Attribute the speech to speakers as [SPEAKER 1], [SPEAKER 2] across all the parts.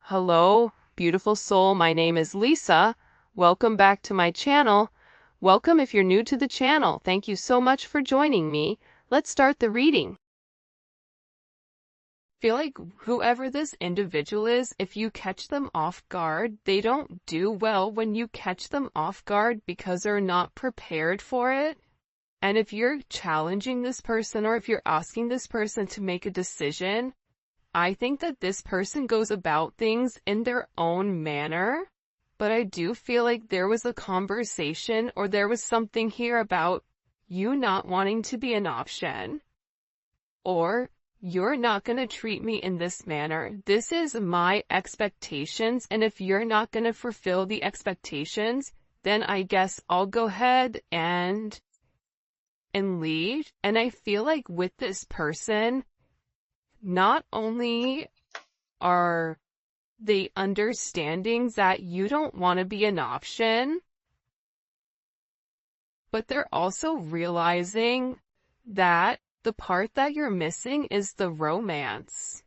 [SPEAKER 1] Hello, beautiful soul. My name is Lisa. Welcome back to my channel. Welcome if you're new to the channel. Thank you so much for joining me. Let's start the reading. Feel like whoever this individual is, if you catch them off guard, they don't do well when you catch them off guard because they're not prepared for it. And if you're challenging this person or if you're asking this person to make a decision, I think that this person goes about things in their own manner, but I do feel like there was a conversation or there was something here about you not wanting to be an option, or you're not going to treat me in this manner. This is my expectations, and if you're not going to fulfill the expectations, then I guess I'll go ahead and leave. And I feel like with this person, not only are they understanding that you don't want to be an option, but they're also realizing that the part that you're missing is the romance.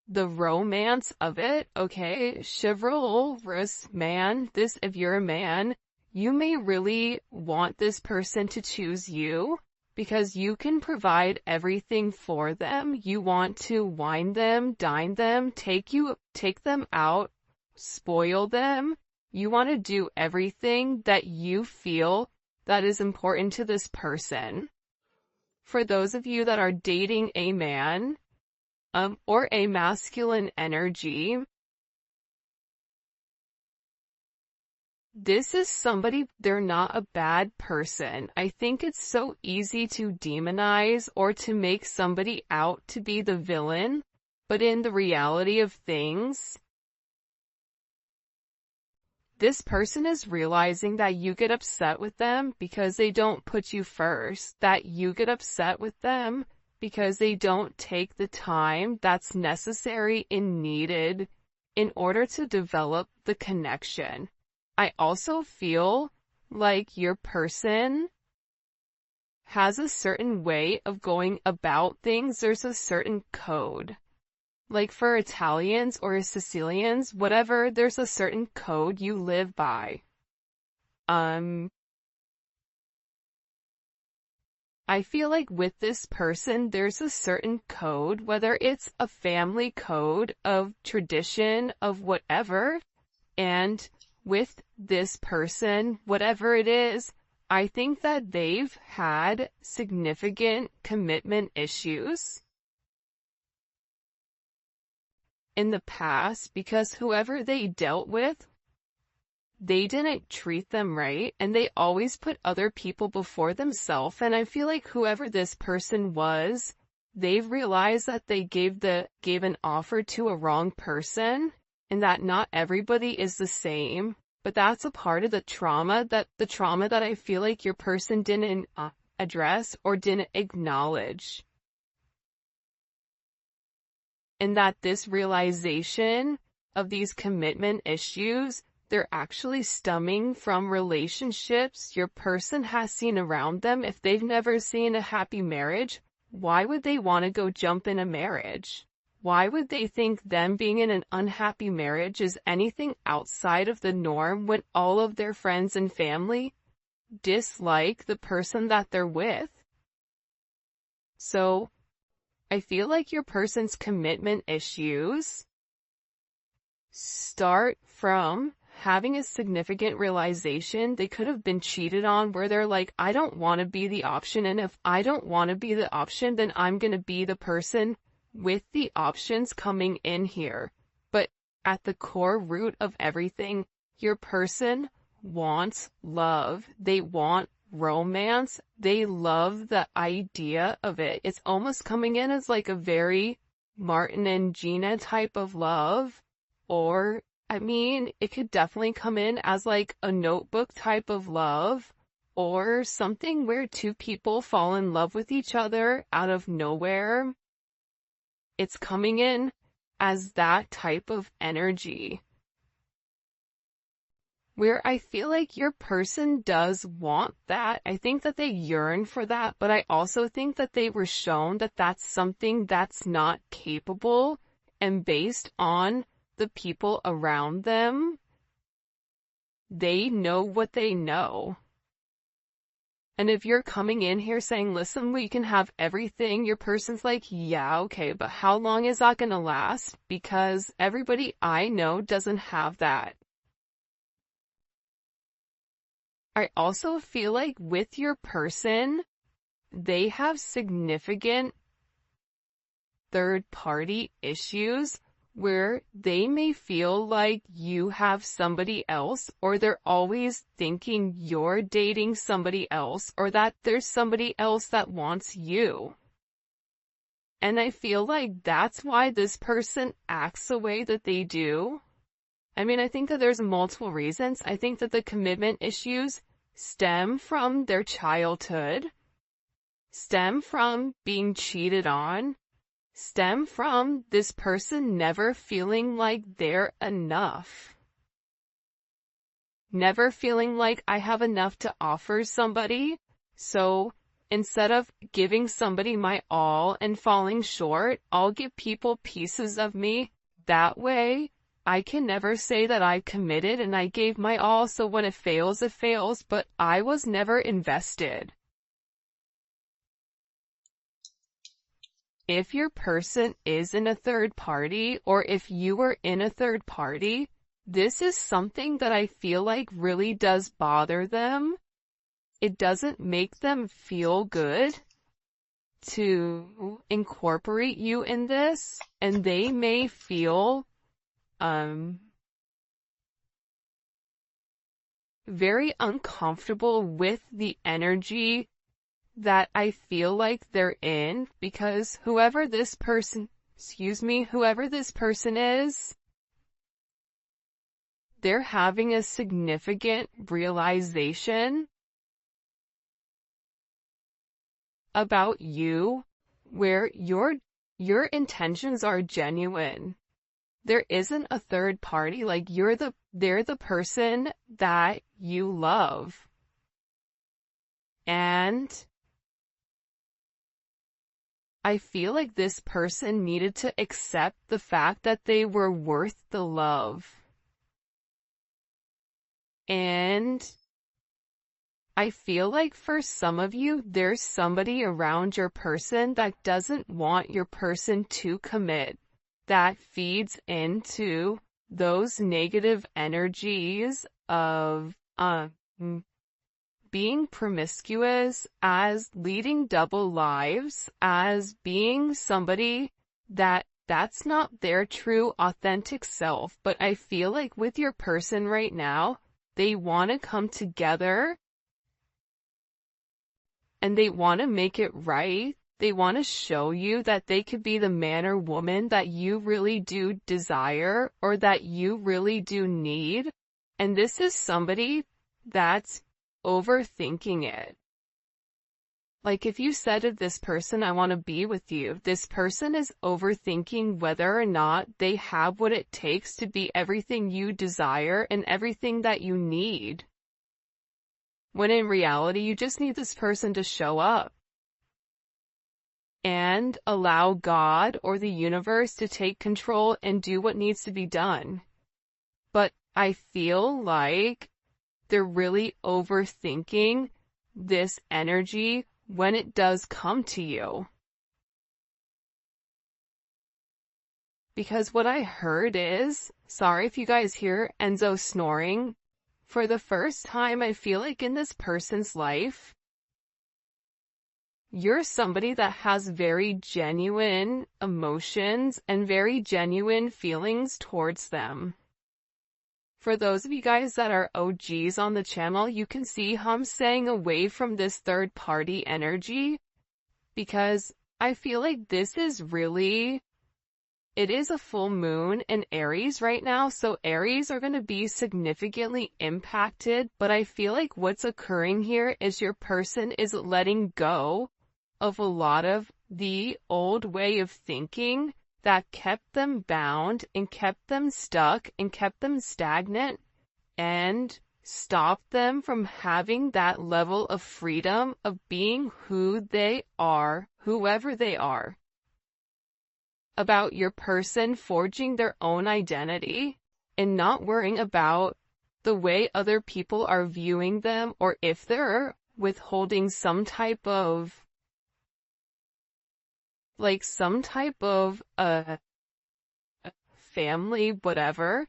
[SPEAKER 1] The romance of it, okay? Chivalrous man, if you're a man, you may really want this person to choose you, because you can provide everything for them. You want to wine them, dine them, take them out, spoil them. You want to do everything that you feel that is important to this person. For those of you that are dating a man, or a masculine energy, this is somebody, they're not a bad person. I think it's so easy to demonize or to make somebody out to be the villain, but in the reality of things, this person is realizing that you get upset with them because they don't put you first, that you get upset with them because they don't take the time that's necessary and needed in order to develop the connection. I also feel like your person has a certain way of going about things. There's a certain code. Like for Italians or Sicilians, whatever, there's a certain code you live by. I feel like with this person, there's a certain code, whether it's a family code of tradition of whatever, and with this person, whatever it is, I think that they've had significant commitment issues in the past because whoever they dealt with, they didn't treat them right, and they always put other people before themselves. And I feel like whoever this person was, they've realized that they gave an offer to a wrong person, and that not everybody is the same, but that's a part of the trauma that I feel like your person didn't address or didn't acknowledge. And that this realization of these commitment issues, they're actually stemming from relationships your person has seen around them. If they've never seen a happy marriage, why would they want to go jump in a marriage? Why would they think them being in an unhappy marriage is anything outside of the norm when all of their friends and family dislike the person that they're with? So, I feel like your person's commitment issues start from having a significant realization they could have been cheated on, where they're like, I don't want to be the option, and if I don't want to be the option, then I'm going to be the person with the options coming in here. But at the core root of everything, your person wants love. They want romance. They love the idea of it. It's almost coming in as like a very Martin and Gina type of love, or I mean, it could definitely come in as like a Notebook type of love, or something where two people fall in love with each other out of nowhere. It's coming in as that type of energy, where I feel like your person does want that. I think that they yearn for that, but I also think that they were shown that that's something that's not capable, and based on the people around them, they know what they know. And if you're coming in here saying, listen, we can have everything, your person's like, yeah, okay, but how long is that gonna last? Because everybody I know doesn't have that. I also feel like with your person, they have significant third-party issues where they may feel like you have somebody else, or they're always thinking you're dating somebody else, or that there's somebody else that wants you. And I feel like that's why this person acts the way that they do. I mean, I think that there's multiple reasons. I think that the commitment issues stem from their childhood, stem from being cheated on, stem from this person never feeling like they're enough. Never feeling like I have enough to offer somebody, so instead of giving somebody my all and falling short, I'll give people pieces of me. That way, I can never say that I committed and I gave my all, so when it fails, but I was never invested. If your person is in a third party, or if you were in a third party, this is something that I feel like really does bother them. It doesn't make them feel good to incorporate you in this, and they may feel very uncomfortable with the energy that I feel like they're in, because whoever this person is, they're having a significant realization about you where your intentions are genuine. There isn't a third party, like they're the person that you love. And I feel like this person needed to accept the fact that they were worth the love. And I feel like for some of you, there's somebody around your person that doesn't want your person to commit, that feeds into those negative energies of being promiscuous, as leading double lives, as being somebody that's not their true authentic self. But I feel like with your person right now, they want to come together and they want to make it right. They want to show you that they could be the man or woman that you really do desire, or that you really do need. And this is somebody that's overthinking it. Like if you said to this person, I want to be with you, this person is overthinking whether or not they have what it takes to be everything you desire and everything that you need. When in reality, you just need this person to show up and allow God or the universe to take control and do what needs to be done. But I feel like they're really overthinking this energy when it does come to you. Because what I heard is, sorry if you guys hear Enzo snoring, for the first time I feel like in this person's life, you're somebody that has very genuine emotions and very genuine feelings towards them. For those of you guys that are OGs on the channel, you can see how I'm staying away from this third party energy, because I feel like this is really, it is a full moon in Aries right now, so Aries are going to be significantly impacted, but I feel like what's occurring here is your person is letting go of a lot of the old way of thinking that kept them bound and kept them stuck and kept them stagnant and stopped them from having that level of freedom of being who they are, whoever they are. about your person forging their own identity and not worrying about the way other people are viewing them, or if they're withholding some type of family, whatever.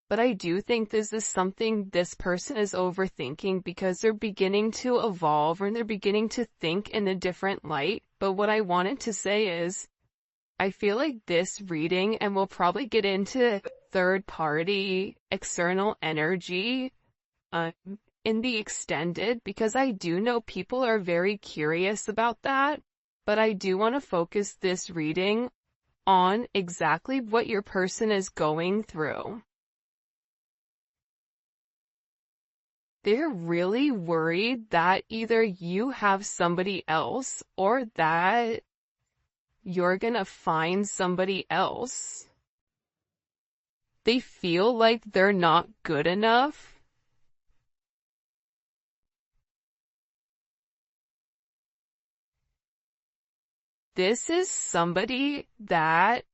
[SPEAKER 1] But I do think this is something this person is overthinking because they're beginning to evolve and they're beginning to think in a different light. But what I wanted to say is, I feel like this reading, and we'll probably get into third party, external energy, in the extended, because I do know people are very curious about that. But I do want to focus this reading on exactly what your person is going through. They're really worried that either you have somebody else or that you're gonna find somebody else. They feel like they're not good enough. This is somebody that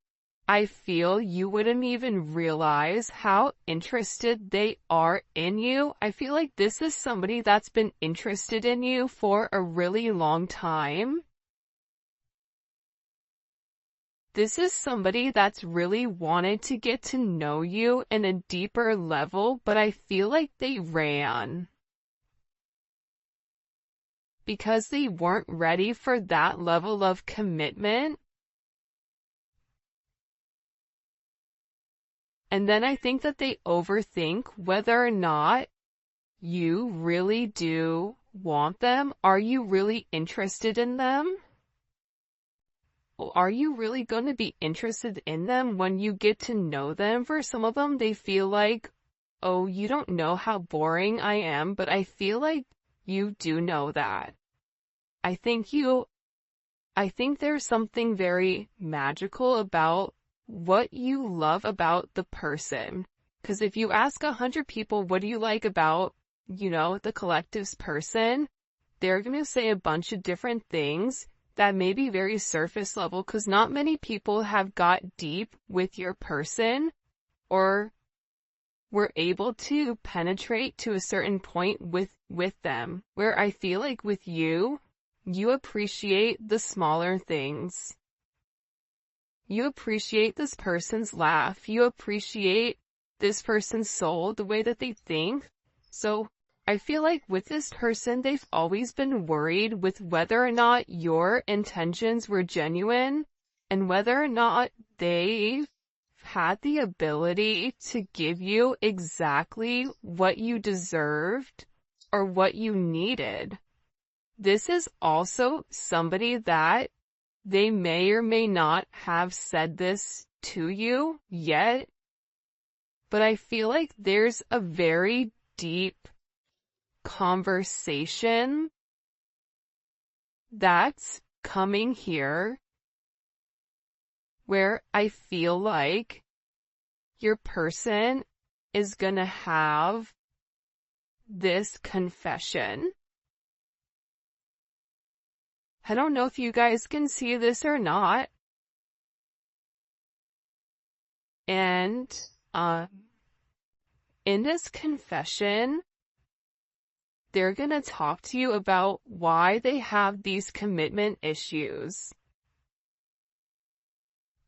[SPEAKER 1] I feel you wouldn't even realize how interested they are in you. I feel like this is somebody that's been interested in you for a really long time. This is somebody that's really wanted to get to know you in a deeper level, but I feel like they ran because they weren't ready for that level of commitment. And then I think that they overthink whether or not you really do want them. Are you really interested in them? Are you really going to be interested in them when you get to know them? For some of them, they feel like, oh, you don't know how boring I am, but I feel like you do know that. I think there's something very magical about what you love about the person. Because if you ask 100 people, what do you like about, the collective's person, they're going to say a bunch of different things that may be very surface level, because not many people have got deep with your person or were able to penetrate to a certain point with them. Where I feel like with you, you appreciate the smaller things. You appreciate this person's laugh. You appreciate this person's soul, the way that they think. So I feel like with this person, they've always been worried with whether or not your intentions were genuine and whether or not they've had the ability to give you exactly what you deserved or what you needed. This is also somebody that they may or may not have said this to you yet, but I feel like there's a very deep conversation that's coming here where I feel like your person is gonna have this confession. I don't know if you guys can see this or not. And, in this confession, they're gonna talk to you about why they have these commitment issues.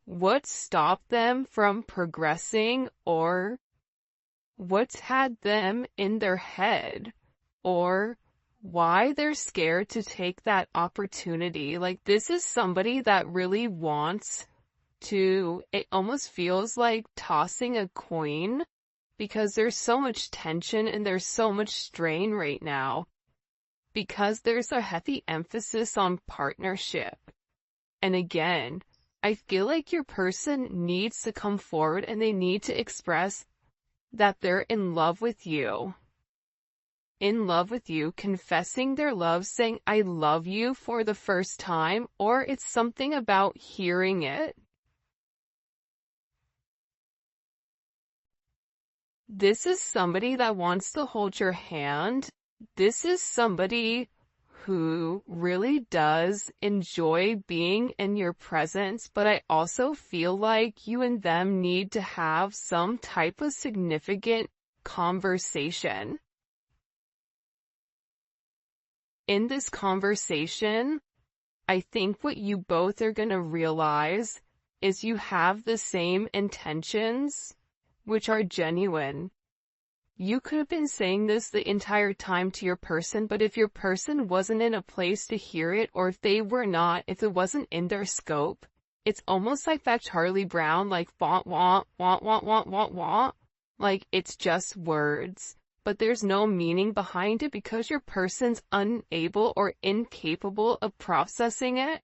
[SPEAKER 1] What stopped them from progressing, or what's had them in their head, or why they're scared to take that opportunity. Like, this is somebody that really wants to, it almost feels like tossing a coin because there's so much tension and there's so much strain right now because there's a heavy emphasis on partnership. And again, I feel like your person needs to come forward and they need to express that they're in love with you. In love with you, confessing their love, saying, I love you for the first time, or it's something about hearing it. This is somebody that wants to hold your hand. This is somebody who really does enjoy being in your presence, but I also feel like you and them need to have some type of significant conversation. In this conversation, I think what you both are going to realize is you have the same intentions, which are genuine. You could have been saying this the entire time to your person, but if your person wasn't in a place to hear it, or if it wasn't in their scope, it's almost like that Charlie Brown, like, want, like, it's just words. But there's no meaning behind it because your person's unable or incapable of processing it.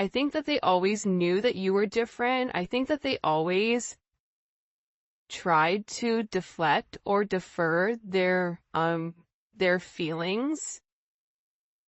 [SPEAKER 1] I think that they always knew that you were different. I think that they always tried to deflect or defer their feelings.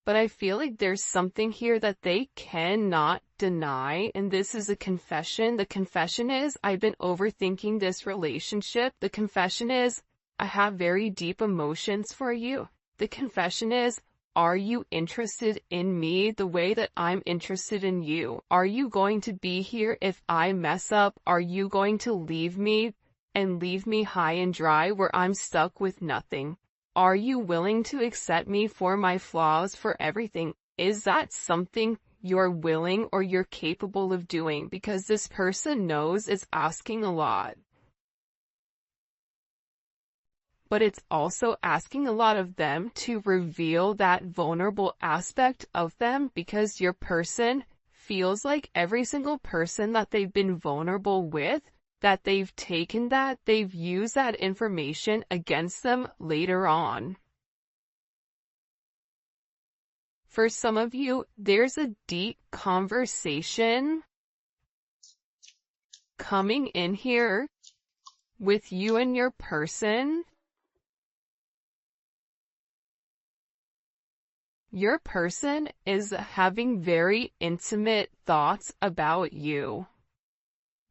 [SPEAKER 1] But I feel like there's something here that they cannot deny, and this is a confession. The confession is, I've been overthinking this relationship. The confession is, I have very deep emotions for you. The confession is, are you interested in me the way that I'm interested in you? Are you going to be here if I mess up? Are you going to leave me and leave me high and dry where I'm stuck with nothing? Are you willing to accept me for my flaws, for everything? Is that something you're willing or you're capable of doing? Because this person knows it's asking a lot. But it's also asking a lot of them to reveal that vulnerable aspect of them, because your person feels like every single person that they've been vulnerable with, that they've used that information against them later on. For some of you, there's a deep conversation coming in here with you and your person. Your person is having very intimate thoughts about you.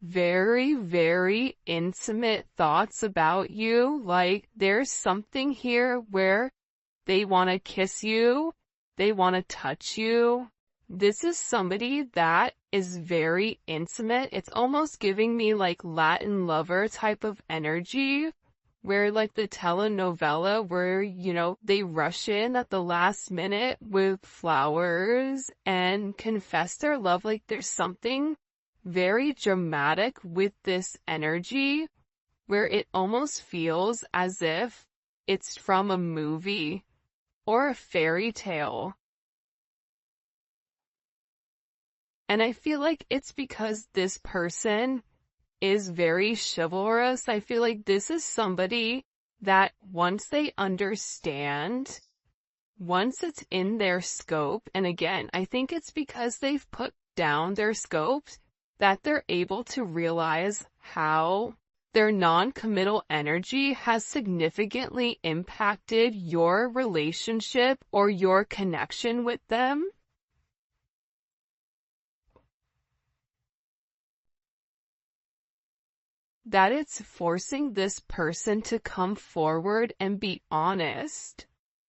[SPEAKER 1] Very, very intimate thoughts about you. Like, there's something here where they want to kiss you, they want to touch you. This is somebody that is very intimate. It's almost giving me like Latin lover type of energy, where like the telenovela where, they rush in at the last minute with flowers and confess their love. Like, there's something very dramatic with this energy where it almost feels as if it's from a movie or a fairy tale. And I feel like it's because this person is very chivalrous. I feel like this is somebody that once they understand, once it's in their scope, and again, I think it's because they've put down their scopes, that they're able to realize how their non-committal energy has significantly impacted your relationship or your connection with them. That it's forcing this person to come forward and be honest.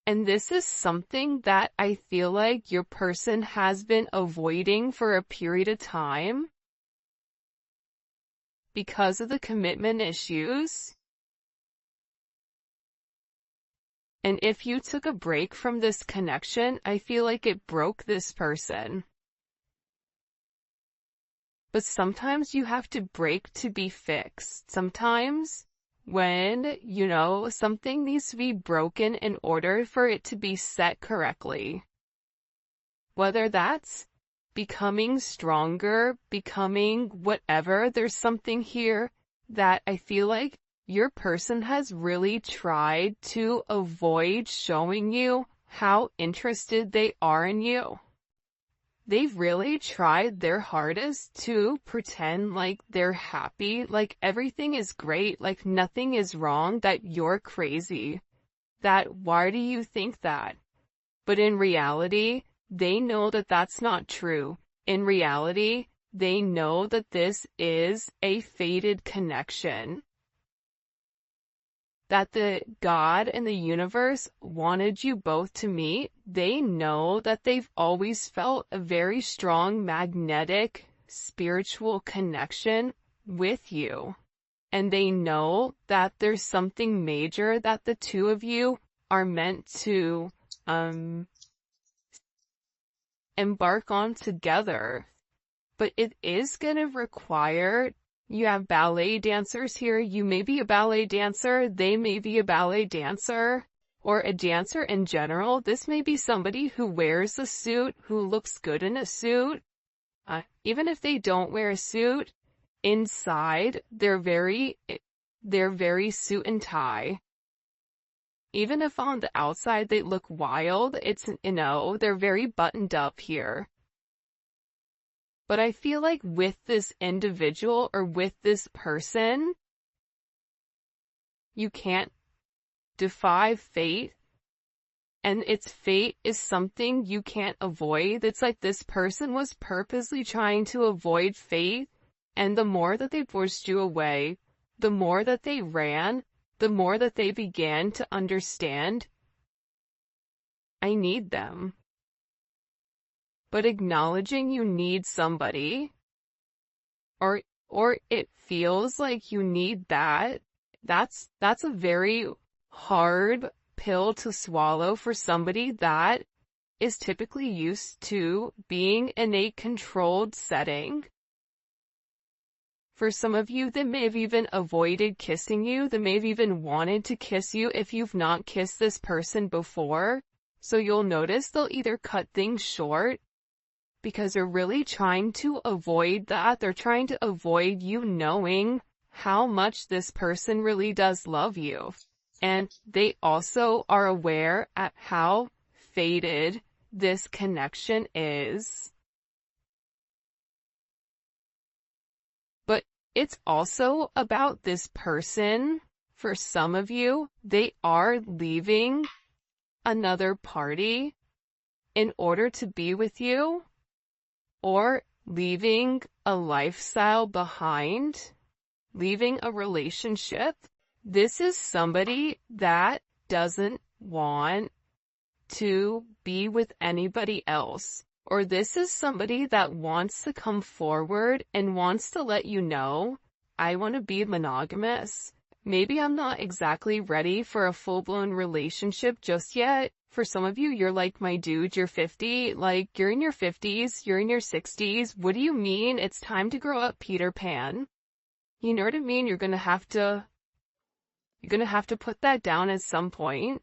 [SPEAKER 1] And this is something that I feel like your person has been avoiding for a period of time because of the commitment issues. And if you took a break from this connection, I feel like it broke this person. But sometimes you have to break to be fixed. Sometimes when, something needs to be broken in order for it to be set correctly. Whether that's becoming stronger, becoming whatever, there's something here that I feel like your person has really tried to avoid showing you how interested they are in you. They've really tried their hardest to pretend like they're happy, like everything is great, like nothing is wrong, that you're crazy. That why do you think that? But in reality, they know that that's not true. In reality, they know that this is a fated connection. that the God and the universe wanted you both to meet. They know that they've always felt a very strong magnetic spiritual connection with you. And they know that there's something major that the two of you are meant to embark on together. But it is going to require, you have ballet dancers here, you may be a ballet dancer, they may be a ballet dancer, or a dancer in general. This may be somebody who wears a suit, who looks good in a suit. Even if they don't wear a suit, inside, they're very suit and tie. Even if on the outside they look wild, they're very buttoned up here. But I feel like with this individual or with this person, you can't defy fate. And its fate is something you can't avoid. It's like this person was purposely trying to avoid fate. And the more that they pushed you away, the more that they ran, the more that they began to understand, I need them. But acknowledging you need somebody, or it feels like you need that's a very hard pill to swallow for somebody that is typically used to being in a controlled setting. For some of you, they may have even avoided kissing you. They may have even wanted to kiss you if you've not kissed this person before. So you'll notice they'll either cut things short because they're really trying to avoid that. They're trying to avoid you knowing how much this person really does love you. And they also are aware at how faded this connection is. But it's also about this person. For some of you, they are leaving another party in order to be with you, or leaving a lifestyle behind, leaving a relationship. This is somebody that doesn't want to be with anybody else. Or this is somebody that wants to come forward and wants to let you know, I want to be monogamous. Maybe I'm not exactly ready for a full-blown relationship just yet. For some of you, you're like, my dude, you're 50, like, you're in your 50s, you're in your 60s. What do you mean it's time to grow up, Peter Pan? You know what I mean? You're gonna have to put that down at some point.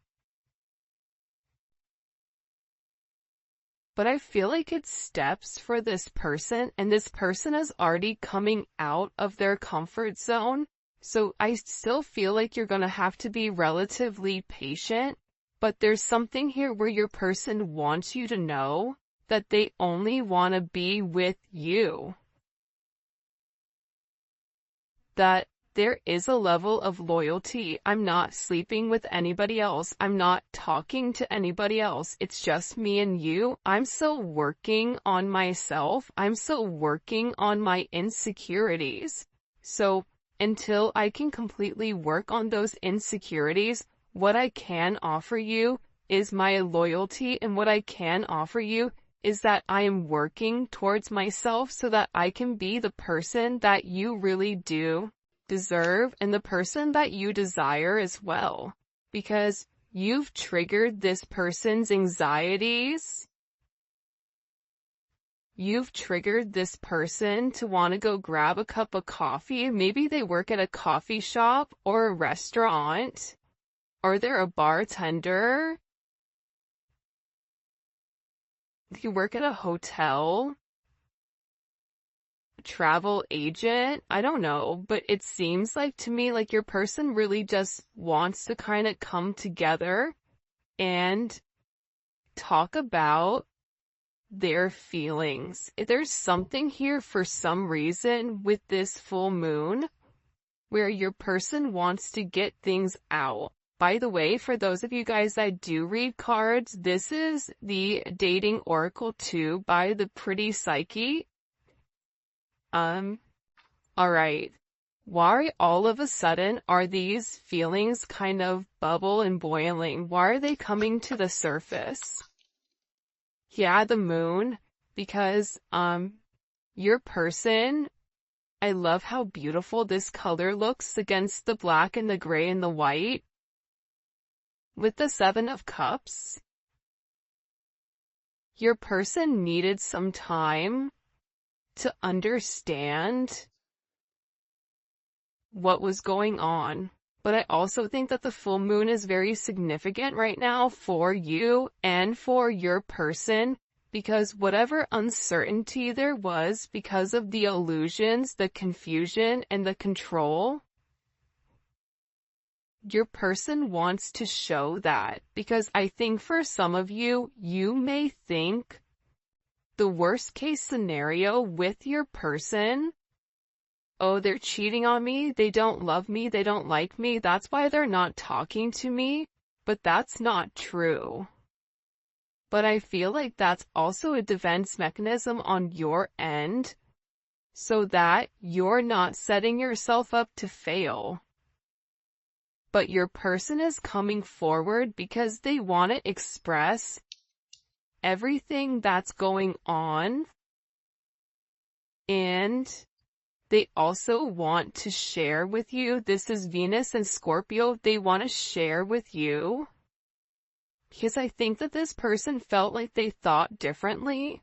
[SPEAKER 1] But I feel like it's steps for this person, and this person is already coming out of their comfort zone. So I still feel like you're gonna have to be relatively patient, but there's something here where your person wants you to know that they only want to be with you. That there is a level of loyalty. I'm not sleeping with anybody else. I'm not talking to anybody else. It's just me and you. I'm still working on myself. I'm still working on my insecurities. So until I can completely work on those insecurities, what I can offer you is my loyalty, and what I can offer you is that I am working towards myself so that I can be the person that you really do deserve and the person that you desire as well. Because you've triggered this person's anxieties. You've triggered this person to want to go grab a cup of coffee. Maybe they work at a coffee shop or a restaurant, or they're a bartender. You work at a hotel, travel agent, I don't know, but it seems like to me like your person really just wants to kind of come together and talk about their feelings. There's something here for some reason with this full moon where your person wants to get things out. By the way, for those of you guys that do read cards, this is the Dating Oracle 2 by the Pretty Psyche. Alright. Why all of a sudden are these feelings kind of bubble and boiling? Why are they coming to the surface? Yeah, the moon, because, your person, I love how beautiful this color looks against the black and the gray and the white. With the Seven of Cups, your person needed some time to understand what was going on. But I also think that the full moon is very significant right now for you and for your person, because whatever uncertainty there was because of the illusions, the confusion, and the control, your person wants to show that. Because I think for some of you, you may think the worst case scenario with your person, oh, they're cheating on me, they don't love me, they don't like me, that's why they're not talking to me. But that's not true. But I feel like that's also a defense mechanism on your end, so that you're not setting yourself up to fail. But your person is coming forward because they want to express everything that's going on, and they also want to share with you. This is Venus and Scorpio. They want to share with you because I think that this person felt like they thought differently.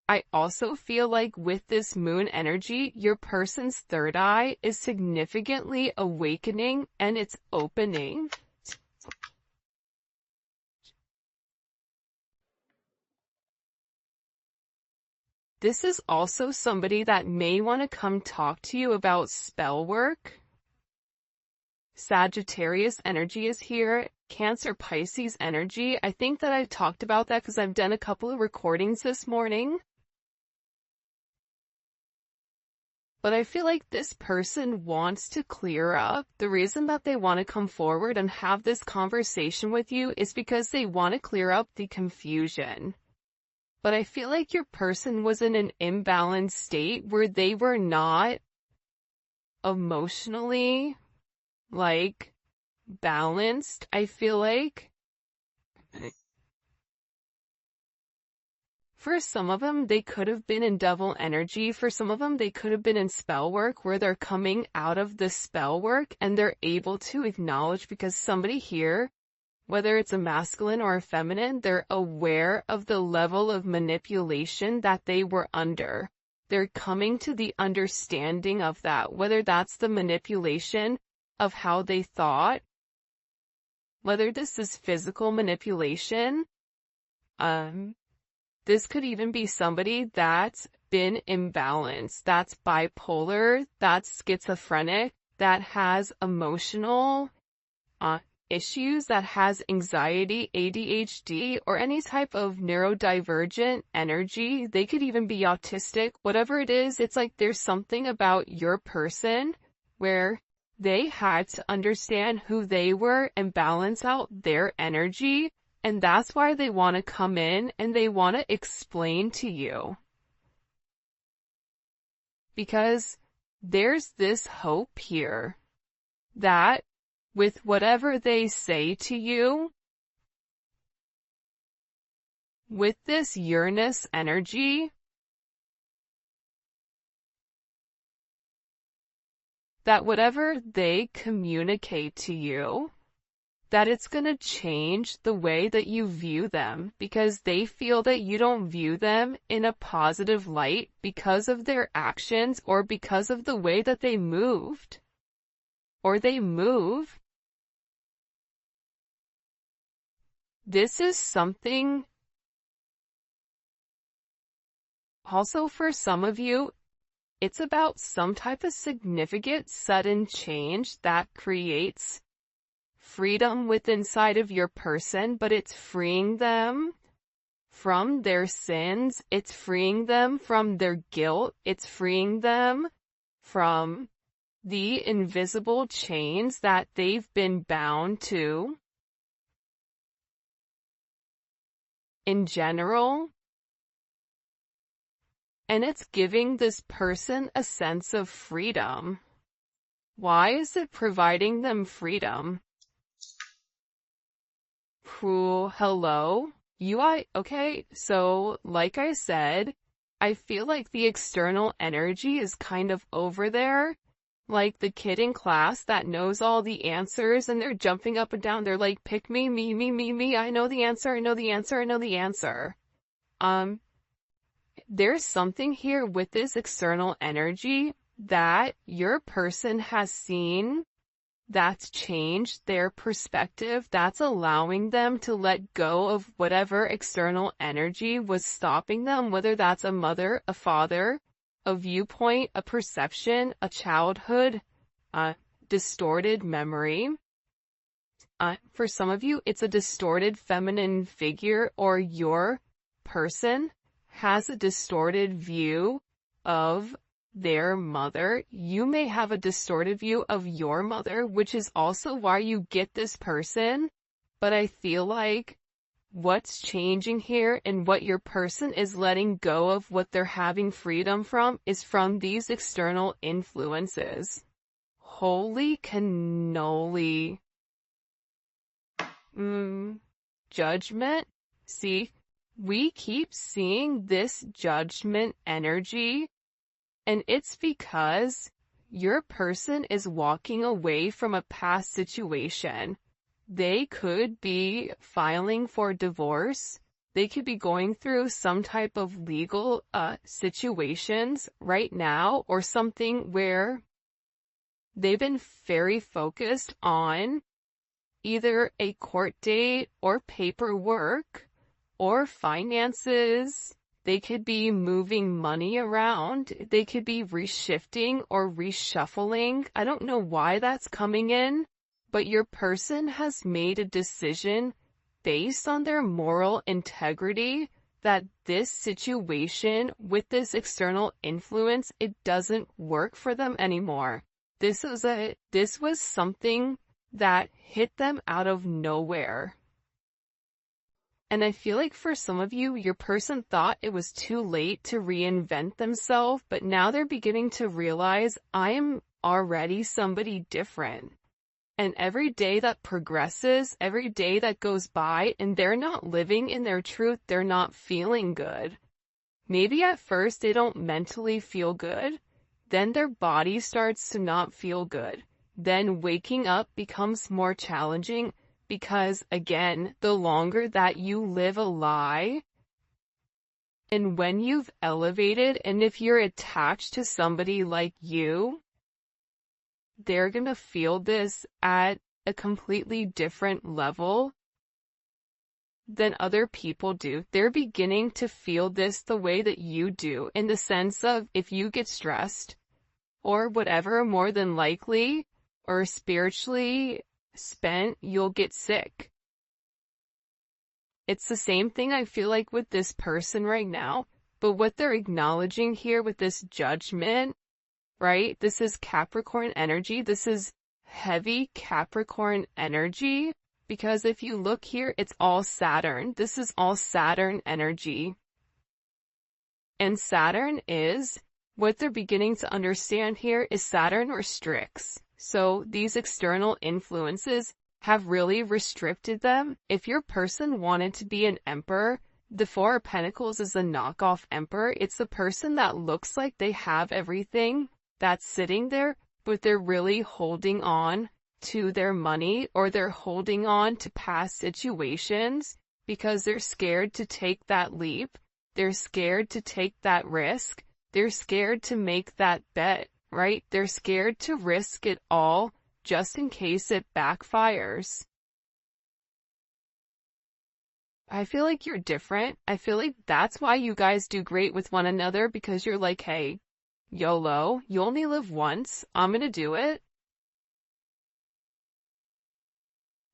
[SPEAKER 1] I also feel like with this moon energy, your person's third eye is significantly awakening and it's opening. This is also somebody that may want to come talk to you about spell work. Sagittarius energy is here. Cancer, Pisces energy. I think that I've talked about that because I've done a couple of recordings this morning. But I feel like this person wants to clear up. The reason that they want to come forward and have this conversation with you is because they want to clear up the confusion. But I feel like your person was in an imbalanced state where they were not emotionally, balanced. I feel like for some of them, they could have been in devil energy. For some of them, they could have been in spell work where they're coming out of the spell work and they're able to acknowledge, because somebody here, whether it's a masculine or a feminine, they're aware of the level of manipulation that they were under. They're coming to the understanding of that, whether that's the manipulation of how they thought, whether this is physical manipulation. This could even be somebody that's been imbalanced, that's bipolar, that's schizophrenic, that has emotional issues, that has anxiety, ADHD, or any type of neurodivergent energy. They could even be autistic. Whatever it is, it's like there's something about your person where they had to understand who they were and balance out their energy, and that's why they want to come in and they want to explain to you. Because there's this hope here that with whatever they say to you, with this Uranus energy, that whatever they communicate to you, that it's going to change the way that you view them, because they feel that you don't view them in a positive light because of their actions or because of the way that they moved or they move. This is something also for some of you, it's about some type of significant sudden change that creates freedom within inside of your person, but it's freeing them from their sins, it's freeing them from their guilt, it's freeing them from the invisible chains that they've been bound to. In general, and it's giving this person a sense of freedom. Why is it providing them freedom? Hello? Okay, so like I said, I feel like the external energy is kind of over there, like the kid in class that knows all the answers and they're jumping up and down. They're like, pick me, me, I know the answer, I know the answer, I know the answer. There's something here with this external energy that your person has seen that's changed their perspective, that's allowing them to let go of whatever external energy was stopping them, whether that's a mother, a father, a viewpoint, a perception, a childhood, a distorted memory. For some of you, it's a distorted feminine figure, or your person has a distorted view of their mother. You may have a distorted view of your mother, which is also why you get this person. But I feel like what's changing here and what your person is letting go of, what they're having freedom from, is from these external influences. Holy cannoli. Judgment. See, we keep seeing this judgment energy, and it's because your person is walking away from a past situation. They could be filing for divorce. They could be going through some type of legal situations right now, or something where they've been very focused on either a court date or paperwork or finances. They could be moving money around. They could be reshifting or reshuffling. I don't know why that's coming in, but your person has made a decision based on their moral integrity that this situation with this external influence, it doesn't work for them anymore. This was something that hit them out of nowhere. And I feel like for some of you, your person thought it was too late to reinvent themselves, but now they're beginning to realize, I am already somebody different. And every day that progresses, every day that goes by, and they're not living in their truth, they're not feeling good. Maybe at first they don't mentally feel good, then their body starts to not feel good. Then waking up becomes more challenging, because again, the longer that you live a lie, and when you've elevated, and if you're attached to somebody like you, they're gonna feel this at a completely different level than other people do. They're beginning to feel this the way that you do, in the sense of, if you get stressed or whatever, more than likely, or spiritually spent, you'll get sick. It's the same thing I feel like with this person right now, but what they're acknowledging here with this judgment, right? This is Capricorn energy. This is heavy Capricorn energy, because if you look here, it's all Saturn. This is all Saturn energy. And Saturn is, what they're beginning to understand here is Saturn restricts. So these external influences have really restricted them. If your person wanted to be an emperor, the Four of Pentacles is a knockoff emperor. It's the person that looks like they have everything that's sitting there, but they're really holding on to their money, or they're holding on to past situations because they're scared to take that leap. They're scared to take that risk. They're scared to make that bet, right? They're scared to risk it all just in case it backfires. I feel like you're different. I feel like that's why you guys do great with one another, because you're like, hey, YOLO, you only live once. I'm gonna do it.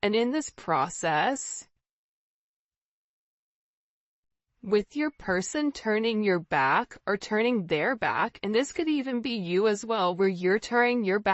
[SPEAKER 1] And in this process, with your person turning your back or turning their back, and this could even be you as well, where you're turning your back